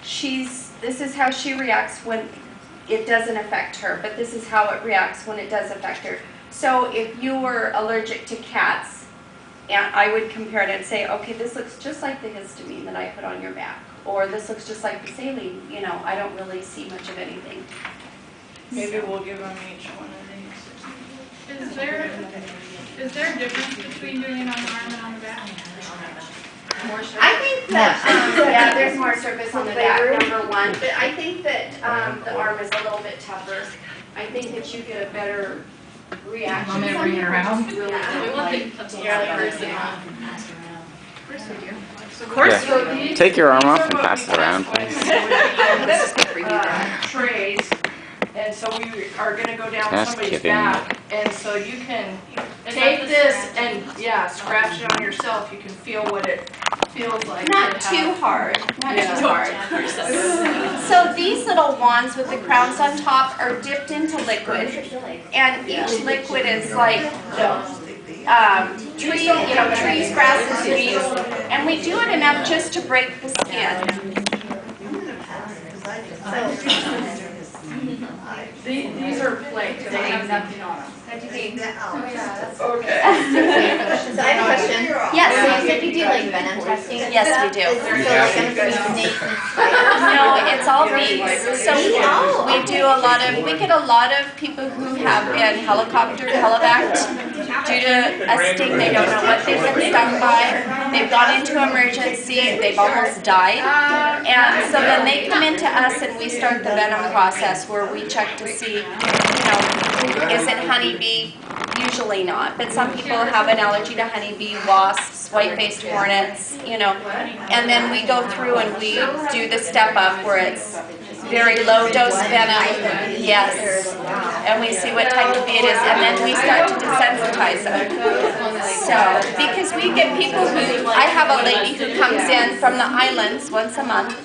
this is how she reacts when it doesn't affect her, but this is how it reacts when it does affect her. So if you were allergic to cats, and I would compare it and say, okay, this looks just like the histamine that I put on your back, or this looks just like the saline. You know, I don't really see much of anything. Maybe we'll give them each one of these. Is there a difference between doing it on the arm and on the back? More surface. I think that, Yeah, there's more surface on the back, number one, but I think that the arm is a little bit tougher. I think that you get a better reaction. Want me to bring it around? Really We want the person off. Of course. Yeah. Take your arm off and pass it around, please. Trays, and so we are gonna go down Just somebody's kidding. back, and so you can take this and, yeah, scratch it on yourself. You can feel what it feels like. Not to too have- hard, not Yeah. too hard. So these little wands with the crowns on top are dipped into liquid, and each liquid is like trees, grasses, leaves, and we do it enough just to break the skin. These are flakes, they have nothing on them. what do you think? Okay. So I have a question. Yes. So you said you do like venom testing and Yes, stuff? we do. Is there so like I'm assuming snakes and spiders? No, it's all bees. So we do a lot of, we get a lot of people who have been helicoptered, helivaced, due to a sting they don't know what they've been stung by. They've gone into emergency, they've almost died. And so then they come into us and we start the venom process where we check to see, is it honeybee? Usually not, but some people have an allergy to honeybee, wasps, white-faced hornets, and then we go through and we do the step up where it's very low dose venom, yes, and we see what type of bee it is, and then we start to desensitize them. So, because we get people who, I have a lady who comes in from the islands once a month,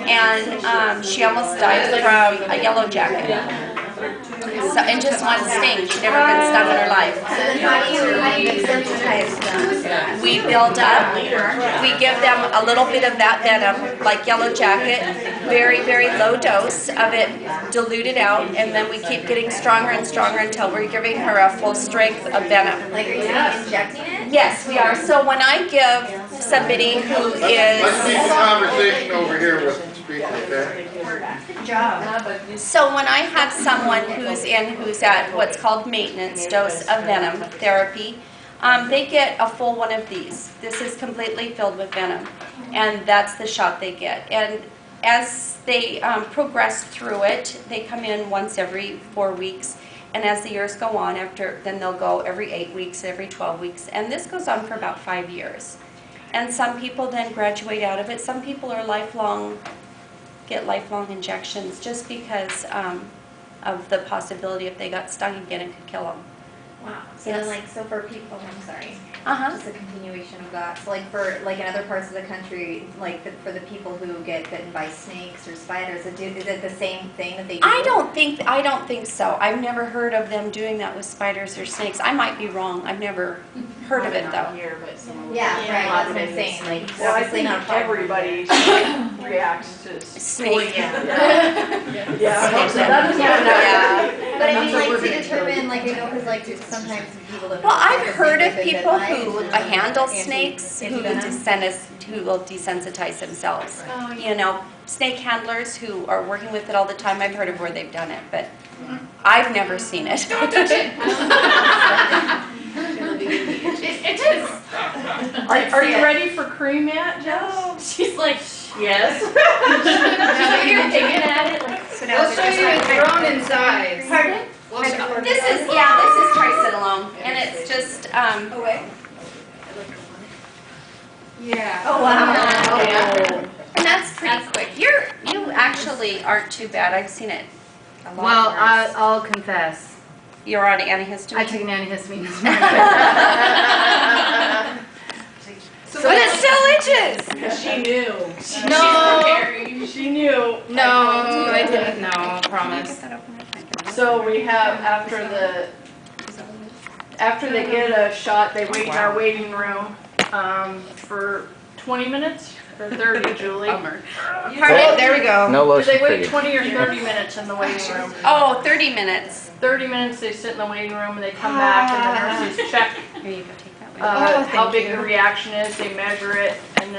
and she almost died from a yellow jacket. So, and just one sting. She'd never been stung in her life. So then how do you desensitize them? We build up, we give them a little bit of that venom, like yellow jacket, very, very low dose of it diluted out, and then we keep getting stronger and stronger until we're giving her a full strength of venom. Like are you injecting it? Yes, we are. So when I give somebody who Let's keep the is, conversation over here with the speaker, okay? Good job. so when I have someone who's at what's called maintenance dose of venom therapy, they get a full one of these. This is completely filled with venom, and that's the shot they get. And as they progress through it, they come in once every 4 weeks, and as the years go on, then they'll go every 8 weeks, every 12 weeks, and this goes on for about 5 years. And some people then graduate out of it. Some people are get lifelong injections just because of the possibility if they got stung again it could kill them. Wow. So Yes. then so for people, I'm sorry. Uh-huh. Just a continuation of that. So like for like in other parts of the country, like for the people who get bitten by snakes or spiders, is it the same thing that they do? I don't think so. I've never heard of them doing that with spiders or snakes. I might be wrong. I've never heard of it though. Yeah, right. That's what I'm saying. Like Well, I obviously think not a problem. everybody reacts to Snake. Yeah. But I mean, like to determine, like because like sometimes people don't. Well, I've know heard of if they've been people bitten who by it. handle snakes who Anti-venom? will desensitize themselves. Oh, Snake handlers who are working with it all the time. I've heard of where they've done it, but I've never seen it. It is. Are you ready for cream yet, Jess? She's like, Yes. you're picking at it. Like, So now We'll they're show just you like- your own inside. Pardon? This is tricidalone, and it's just Yeah. Oh wow. Oh, yeah. And that's pretty quick. You actually aren't too bad. I've seen it a lot Well, worse. I'll confess. You're on antihistamine. I took an antihistamine this morning. But it still itches. She knew. No. She knew. No, I didn't know, I promise. So we have after they get a shot, they wait in our waiting room for 20 minutes. Or 30, Julie. Bummer. Pardon? There we go. No Do lotion they for wait you. 20 or 30 minutes in the waiting room? Oh, 30 minutes. 30 minutes they sit in the waiting room and they come back and the nurses check Here you go, take that one. how big the reaction is, they measure it, and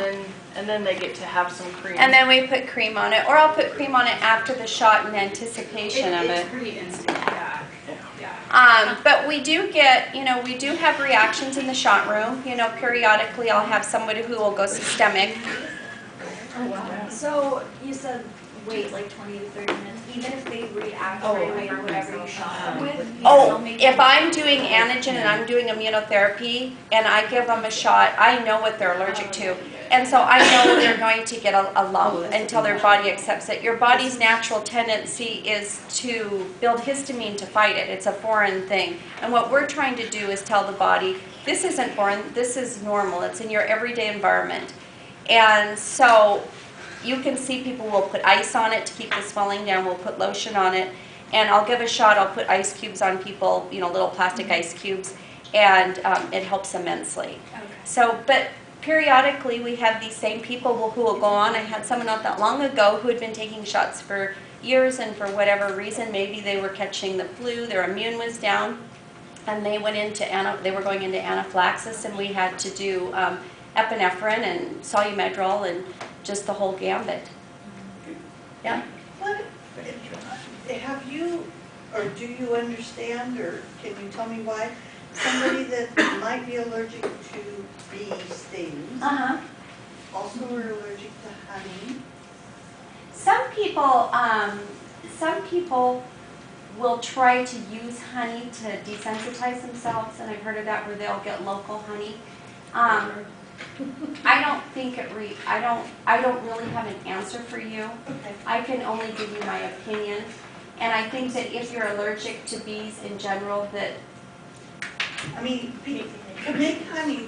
then they get to have some cream. And then we put cream on it, or I'll put cream on it after the shot in anticipation of It's it. pretty instant, yeah. But we do get, we do have reactions in the shot room. Periodically I'll have somebody who will go systemic. So you said wait like 20 to 30 minutes, even if they react right away or whatever you shot them with? Oh, if I'm doing antigen and I'm doing immunotherapy and I give them a shot, I know what they're allergic to. And so I know they're going to get a lump until their body accepts it. Your body's natural tendency is to build histamine to fight it. It's a foreign thing. And what we're trying to do is tell the body, this isn't foreign, this is normal. It's in your everyday environment. And so you can see people will put ice on it to keep the swelling down. We'll put lotion on it. And I'll give a shot. I'll put ice cubes on people, little plastic ice cubes. And it helps immensely. So, but periodically we have these same people who will go on. I had someone not that long ago who had been taking shots for years, and for whatever reason, maybe they were catching the flu, their immune was down, and they went into they were going into anaphylaxis, and we had to do epinephrine and solumedrol and just the whole gambit. Yeah. What, have you, or do you understand, or can you tell me why somebody that might be allergic to bee stings also are allergic to honey? Some people will try to use honey to desensitize themselves, and I've heard of that where they'll get local honey. I don't think I don't really have an answer for you. Okay. I can only give you my opinion. And I think that if you're allergic to bees in general, that I mean, to make honey,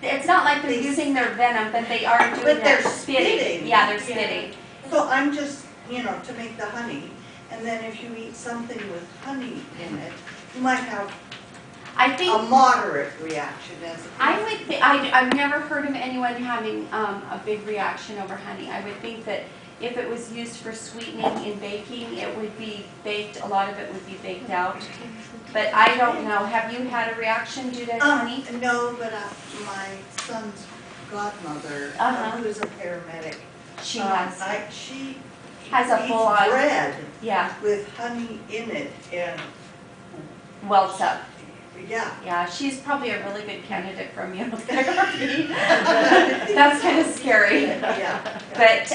it's not like they're using their venom, but they are doing but they're that spitting. Yeah, they're spitting. So I'm just, to make the honey, and then if you eat something with honey in it, you might have I think a moderate reaction as opposed I would think, I've never heard of anyone having a big reaction over honey. I would think that if it was used for sweetening in baking, it would be baked, a lot of it would be baked out. But I don't know, have you had a reaction due to honey? No, but my son's godmother, who is a paramedic, She has, she has a eats full on, bread yeah, with honey in it, and welts up. yeah. Yeah, she's probably a really good candidate for immunotherapy. That's kind of scary. Yeah. But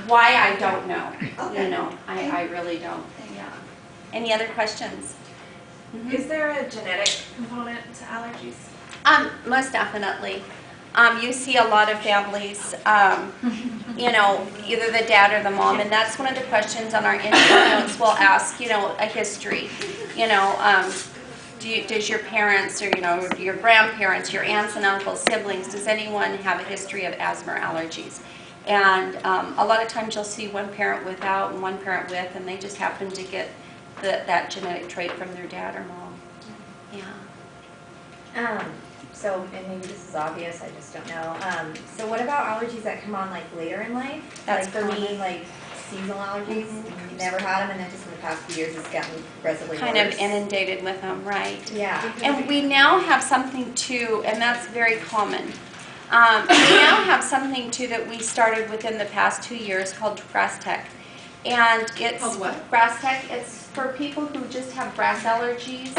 why, I don't know. Okay. I really don't. Yeah. Any other questions? Is there a genetic component to allergies? Most definitely. You see a lot of families, either the dad or the mom, and that's one of the questions on our intro notes. We'll ask, a history. Does your parents or, your grandparents, your aunts and uncles, siblings, does anyone have a history of asthma or allergies? And a lot of times you'll see one parent without and one parent with, and they just happen to get that genetic trait from their dad or mom. Yeah. So, and maybe this is obvious, I just don't know. So what about allergies that come on like later in life? That's like for me, common. like seasonal allergies, never had them, and then just in the past few years it's gotten progressively Kind worse. of inundated with them, right? Yeah. And we now have something too, and that's very common. We now have something too that we started within the past 2 years called grass tech. And it's Called what? grass tech. It's for people who just have grass allergies.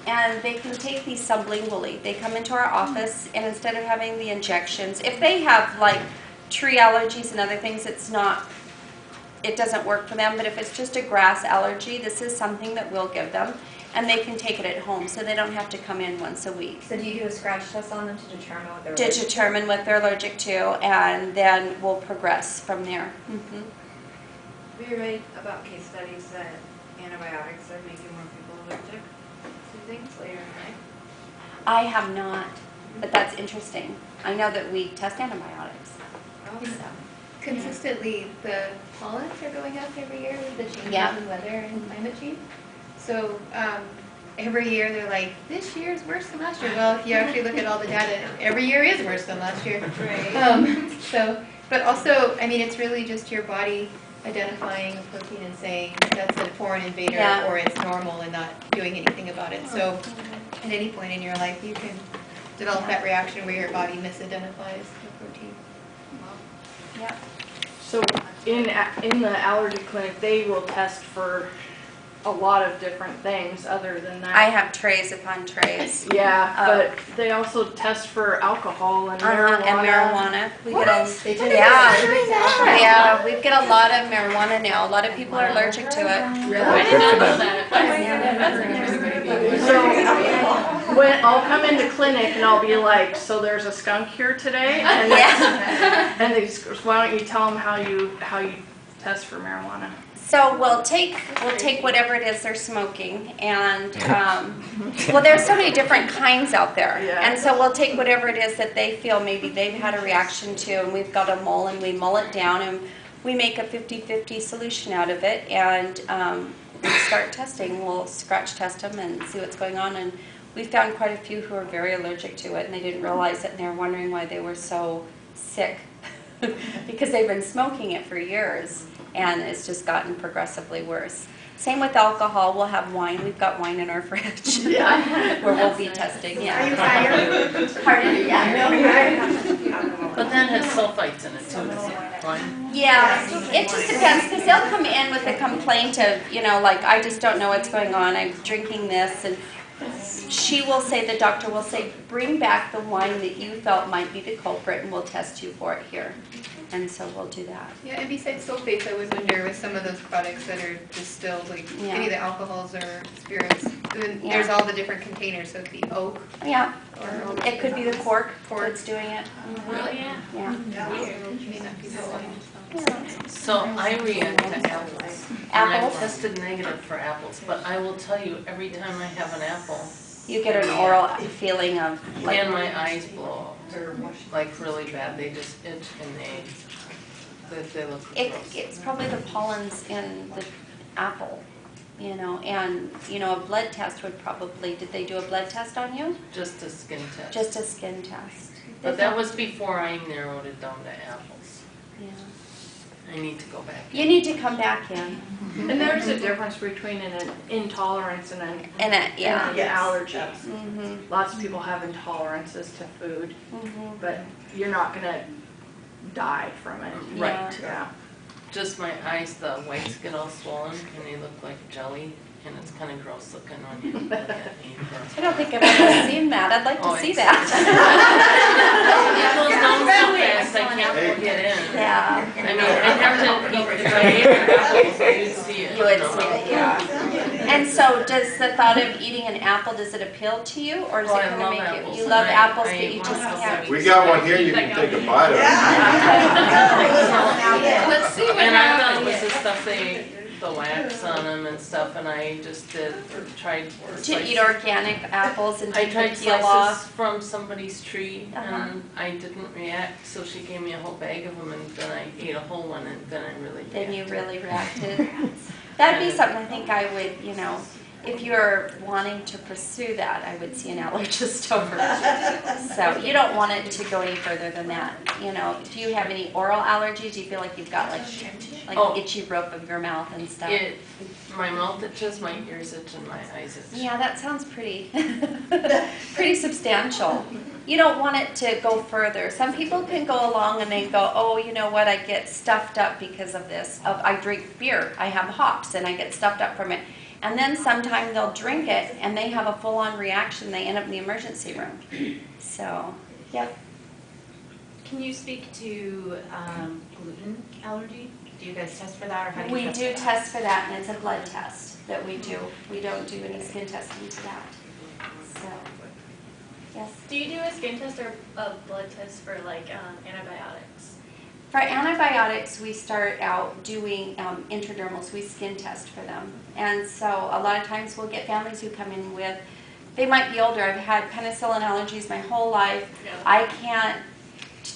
And they can take these sublingually. They come into our office, and instead of having the injections, if they have like tree allergies and other things, it doesn't work for them. But if it's just a grass allergy, this is something that we'll give them, and they can take it at home, so they don't have to come in once a week. So do you do a scratch test on them to determine what they're To determine what they're allergic to, and then we'll progress from there. Have you read about case studies that antibiotics are making more people allergic to things later in life? I have not, but that's interesting. I know that we test antibiotics. Oh, So. Consistently, the pollens are going up every year with the changes Yeah. in weather and climate change. So every year they're like, this year's worse than last year. Well, if you actually look at all the data, every year is worse than last year. So, but also, I mean, it's really just your body identifying a protein and saying that's a foreign invader Yeah. or it's normal and not doing anything about it. So at any point in your life, you can develop that reaction where your body misidentifies the protein. Yeah. So in the allergy clinic, they will test for a lot of different things other than that. I have trays upon trays. Yeah, Oh. but they also test for alcohol and marijuana. And marijuana. We get a, They do yeah, yeah, we get a lot of marijuana now. A lot of people are allergic to it. Good for them. So when I'll come into clinic and I'll be like, so there's a skunk here today, and Yeah. and they just goes, why don't you tell them how you test for marijuana? So we'll take whatever it is they're smoking, and well, there's so many different kinds out there, Yeah. and so we'll take whatever it is that they feel maybe they've had a reaction to, and we've got a mull, and we mull it down, and we make a 50-50 solution out of it, and we start testing. We'll scratch test them and see what's going on, and we found quite a few who are very allergic to it, and they didn't realize it, and they were wondering why they were so sick because they've been smoking it for years. And it's just gotten progressively worse. Same with alcohol. We'll have wine. We've got wine in our fridge. Yeah. Where we'll be testing. Yeah. Are you tired? Pardon? Yeah. But that has sulfites in it too, is it fine? Yeah. It just depends because they'll come in with a complaint of, you know, like, I just don't know what's going on. I'm drinking this, and she will say, the doctor will say, bring back the wine that you felt might be the culprit, and we'll test you for it here. And so we'll do that. Yeah, and besides sulfates, I would wonder with some of those products that are distilled, like Yeah. any of the alcohols or spirits, then Yeah. there's all the different containers, so it could be oak Yeah. or It could be the cork that's doing it. Really? Yeah. may not be the same. So I react to apples. And Apples? I've tested negative for apples, but I will tell you, every time I have an apple, You get an oral feeling of like. and my eyes blow up, like really bad, they just itch and they look gross. It's probably the pollens in the apple, you know, and, you know, a blood test would probably, did they do a blood test on you? Just a skin test. Just a skin test. But that was before I narrowed it down to apples. Yeah. I need to go back. You need to come back in. And there's a difference between an intolerance and an And it, yeah. and an allergy. Mhm. Lots of people have intolerances to food, Mhm. but you're not gonna die from it. Right. Yeah. Just my eyes, the whites get all swollen and they look like jelly, and it's kind of gross looking when you look at me. I don't think I've ever seen that. I'd like to Oh, see it's- that. It goes down so fast, I can't get in. Yeah. I mean, I have to eat, if I ate an apple, you'd see it. You would see it, yeah. And so does the thought of eating an apple, does it appeal to you, or does Oh, it I kind of love make you? apples, You and love I apples, but eat you one just apple can't. every We got one here, you can take a bite of it. Let's see what And I thought it happens. was the stuff the wax on them and stuff, and I just tried. To eat organic apples and I take tried the peel slices off. from somebody's tree, Uh-huh. and I didn't react, so she gave me a whole bag of them, and then I ate a whole one, and then I really reacted. Then you really reacted. That'd be something I think I would, you know, if you're wanting to pursue that, I would see an allergist over it. So you don't want it to go any further than that. You know, do you have any oral allergies? Do you feel like you've got like Oh. itchy roof of your mouth and stuff? My mouth itches, my ears itch, and my eyes itch. Yeah, that sounds pretty, pretty substantial. You don't want it to go further. Some people can go along and they go, oh, you know what, I get stuffed up because of this. I drink beer, I have hops, and I get stuffed up from it. And then sometime they'll drink it and they have a full-on reaction. They end up in the emergency room. So, yep. Can you speak to gluten allergy? Do you guys test for that, or how do you We test do for that? test for that, and it's a blood test that we do. We don't do any skin testing for that. So, yes. Do you do a skin test or a blood test for like antibiotics? For antibiotics, we start out doing intradermals. We skin test for them. And so a lot of times we'll get families who come in with, they might be older. I've had penicillin allergies my whole life. Yeah. I can't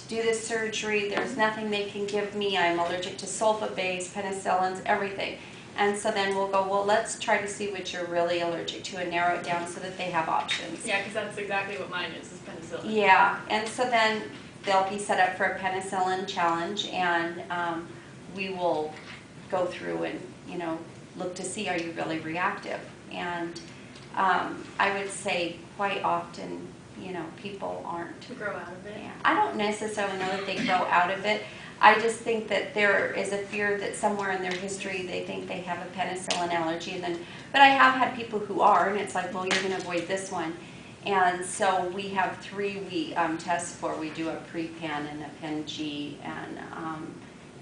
do this surgery. There's nothing they can give me. I'm allergic to sulfa-based, penicillins, everything. And so then we'll go, well, let's try to see what you're really allergic to and narrow it down so that they have options. Yeah, because that's exactly what mine is penicillin. Yeah, and so then they'll be set up for a penicillin challenge, and we will go through and, you know, look to see, are you really reactive? And I would say quite often, you know, people aren't. To grow out of it. Yeah. I don't necessarily know that they grow out of it. I just think that there is a fear that somewhere in their history they think they have a penicillin allergy, and then, but I have had people who are, and it's like, well, you're going to avoid this one. And so we have 3 we test for. We do a pre-pen and a pen-G and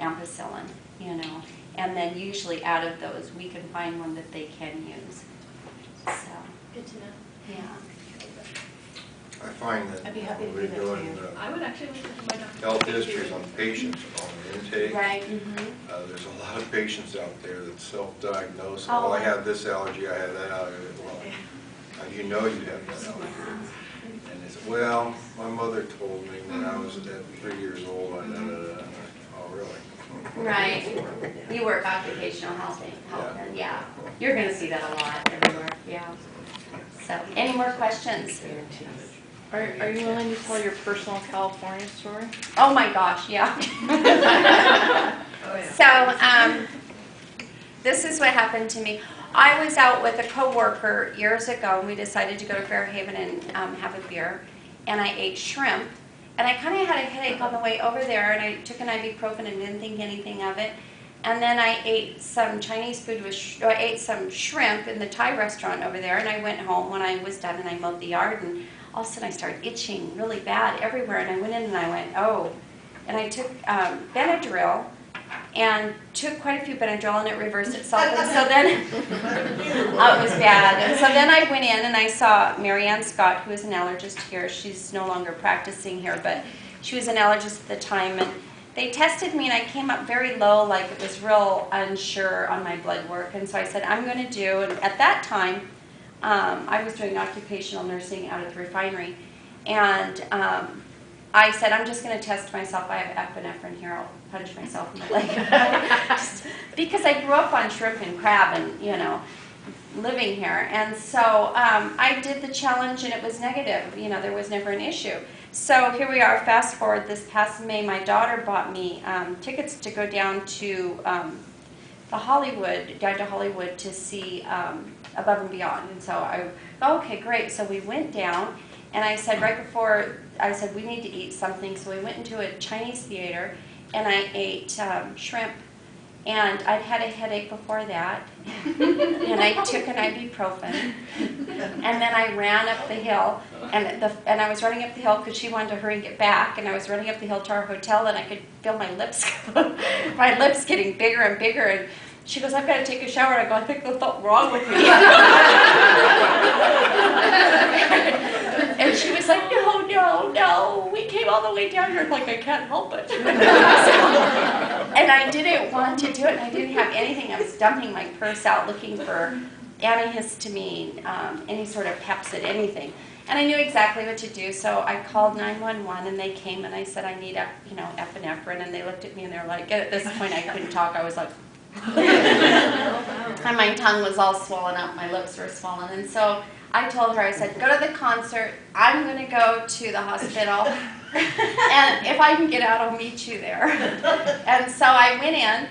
ampicillin, you know. And then usually out of those, we can find one that they can use. So, Good to know. yeah. I find that I'd be happy to when we're do that for doing you. I would actually like to have my doctor. health histories on patients on intake, Right. there's a lot of patients out there that self-diagnose. Oh. Oh, I have this allergy, I have that allergy. Well, how do you know you have that allergy? And they say, well, my mother told me when I was at 3 years old, oh, really? Right. You work occupational health, and yeah, you're going to see that a lot everywhere. Yeah. So, any more questions? Are you willing to tell your personal California story? Oh my gosh, yeah. So, this is what happened to me. I was out with a coworker years ago, and we decided to go to Fairhaven and have a beer, and I ate shrimp, and I kind of had a headache on the way over there, and I took an ibuprofen and didn't think anything of it. And then I ate some Chinese food I ate some shrimp in the Thai restaurant over there, and I went home when I was done and I mowed the yard, and all of a sudden I started itching really bad everywhere, and I went in and I went, oh. And I took Benadryl and took quite a few Benadryl, and it reversed itself. And so then, it was bad. And so then I went in and I saw Marianne Scott, who is an allergist here. She's no longer practicing here, but she was an allergist at the time. And they tested me, and I came up very low, like it was real unsure on my blood work. And so I said, I'm going to do, and at that time, I was doing occupational nursing out of the refinery. And I said, I'm just going to test myself. I have epinephrine here. I'll punch myself in the leg. Just because I grew up on shrimp and crab and, you know, living here. And so I did the challenge, and it was negative. You know, there was never an issue. So here we are, fast forward, this past May, my daughter bought me tickets to go down to Hollywood to see Above and Beyond. And so I, okay, great. So we went down, and I said right before, I said we need to eat something. So we went into a Chinese theater, and I ate shrimp. And I'd had a headache before that, and I took an ibuprofen, and then I ran up the hill, and I was running up the hill because she wanted to hurry and get back, and I was running up the hill to our hotel, and I could feel my lips getting bigger and bigger, and she goes, I've got to take a shower, and I go, I think there's something wrong with me. And she was like, no, we came all the way down here, like I can't help it. And I didn't want to do it, and I didn't have anything. I was dumping my purse out looking for antihistamine, any sort of Pepsid, anything. And I knew exactly what to do, so I called 911, and they came, and I said, I need epinephrine, and they looked at me, and they're like, at this point I couldn't talk, I was like, and my tongue was all swollen up, my lips were swollen, and so I told her, I said, go to the concert, I'm going to go to the hospital, and if I can get out, I'll meet you there. And so I went in,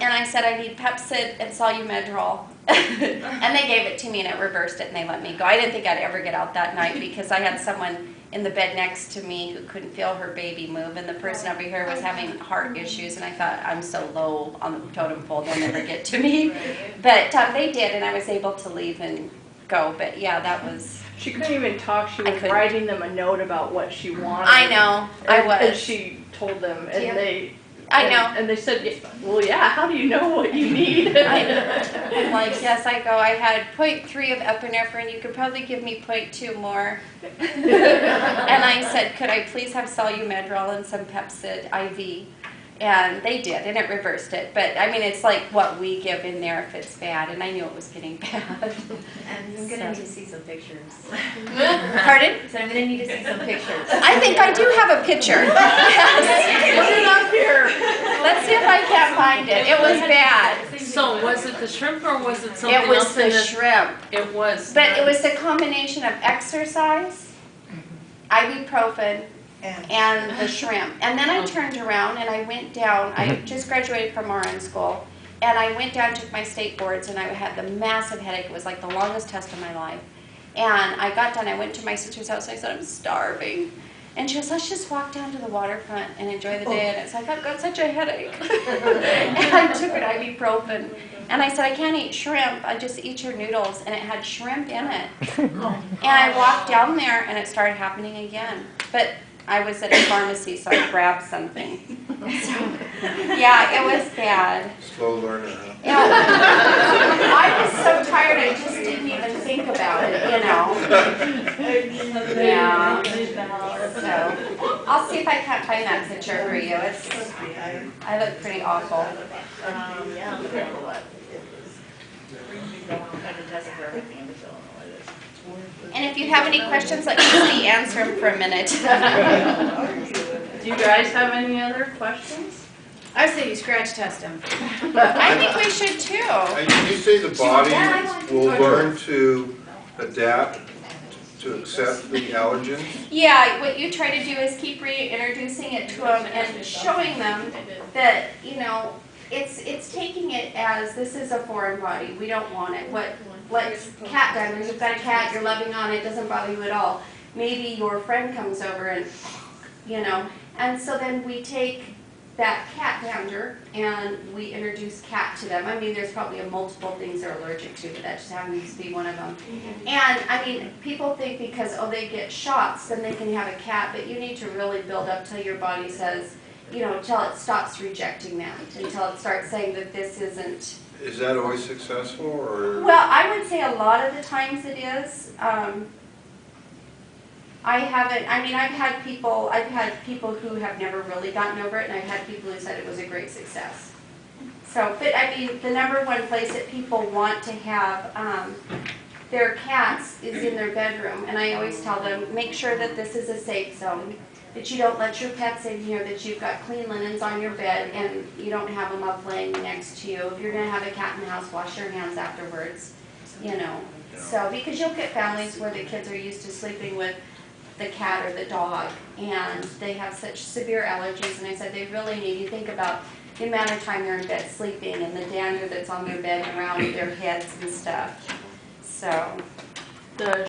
and I said, I need Pepsid and Solumedrol. And they gave it to me, and it reversed it, and they let me go. I didn't think I'd ever get out that night because I had someone in the bed next to me who couldn't feel her baby move, and the person over here was having heart issues, and I thought, I'm so low on the totem pole, they'll never get to me. But they did, and I was able to leave and go. But yeah, that was... She couldn't even talk. She was writing them a note about what she wanted. I know, I was. And she told them, and they... I know. And they said, well, yeah, how do you know what you need? I'm like, yes, I go, I had 0.3 of epinephrine, you could probably give me 0.2 more. And I said, could I please have Solumedrol and some Pepsid IV? And they did, and it reversed it. But, I mean, it's like what we give in there if it's bad, and I knew it was getting bad. And I'm going to need to see some pictures. Pardon? So I'm going to need to see some pictures. I think I do have a picture. Put it up here. Let's see if I can't find it. It was bad. So was it the shrimp or was it something It was else in the the? shrimp. It was. But it was the combination of exercise, ibuprofen, and the shrimp. And then I turned around and I went down, I just graduated from RN school, and I went down, took my state boards, and I had the massive headache. It was like the longest test of my life. And I got done, I went to my sister's house, and I said, I'm starving. And she goes, let's just walk down to the waterfront and enjoy the day. And it's like, I've got such a headache. And I took an ibuprofen. And I said, I can't eat shrimp, I just eat your noodles. And it had shrimp in it. And I walked down there and it started happening again. But I was at a pharmacy, so I grabbed something. So, yeah, it was bad. Slow learner, huh? Yeah. I was so tired, I just didn't even think about it, you know. Yeah. So, I'll see if I can't find that picture for you. I look pretty awful. And if you have any questions, let me answer them for a minute. Do you guys have any other questions? I say you scratch test them. I think we should too. And you say the body will learn to adapt to accept the allergens? Yeah, what you try to do is keep reintroducing it to them and showing them that, you know, it's taking it as this is a foreign body. We don't want it. Like cat dander, you've got a cat, you're loving on it, doesn't bother you at all. Maybe your friend comes over and, you know, and so then we take that cat dander and we introduce cat to them. I mean, there's probably multiple things they're allergic to, but that just happens to be one of them. And I mean, people think because, oh, they get shots, then they can have a cat, but you need to really build up till your body says, you know, till it stops rejecting that, until it starts saying that this isn't. Is that always successful, or? Well, I would say a lot of the times it is. I haven't, I mean, I've had people who have never really gotten over it, and I've had people who said it was a great success. So, but I mean, the number one place that people want to have their cats is in their bedroom, and I always tell them, make sure that this is a safe zone, that you don't let your pets in here, that you've got clean linens on your bed, and you don't have them up laying next to you. If you're going to have a cat in the house, wash your hands afterwards, you know. So, because you'll get families where the kids are used to sleeping with the cat or the dog, and they have such severe allergies, and I said they really need to think about the amount of time they're in bed sleeping and the dander that's on their bed and around their heads and stuff. So. The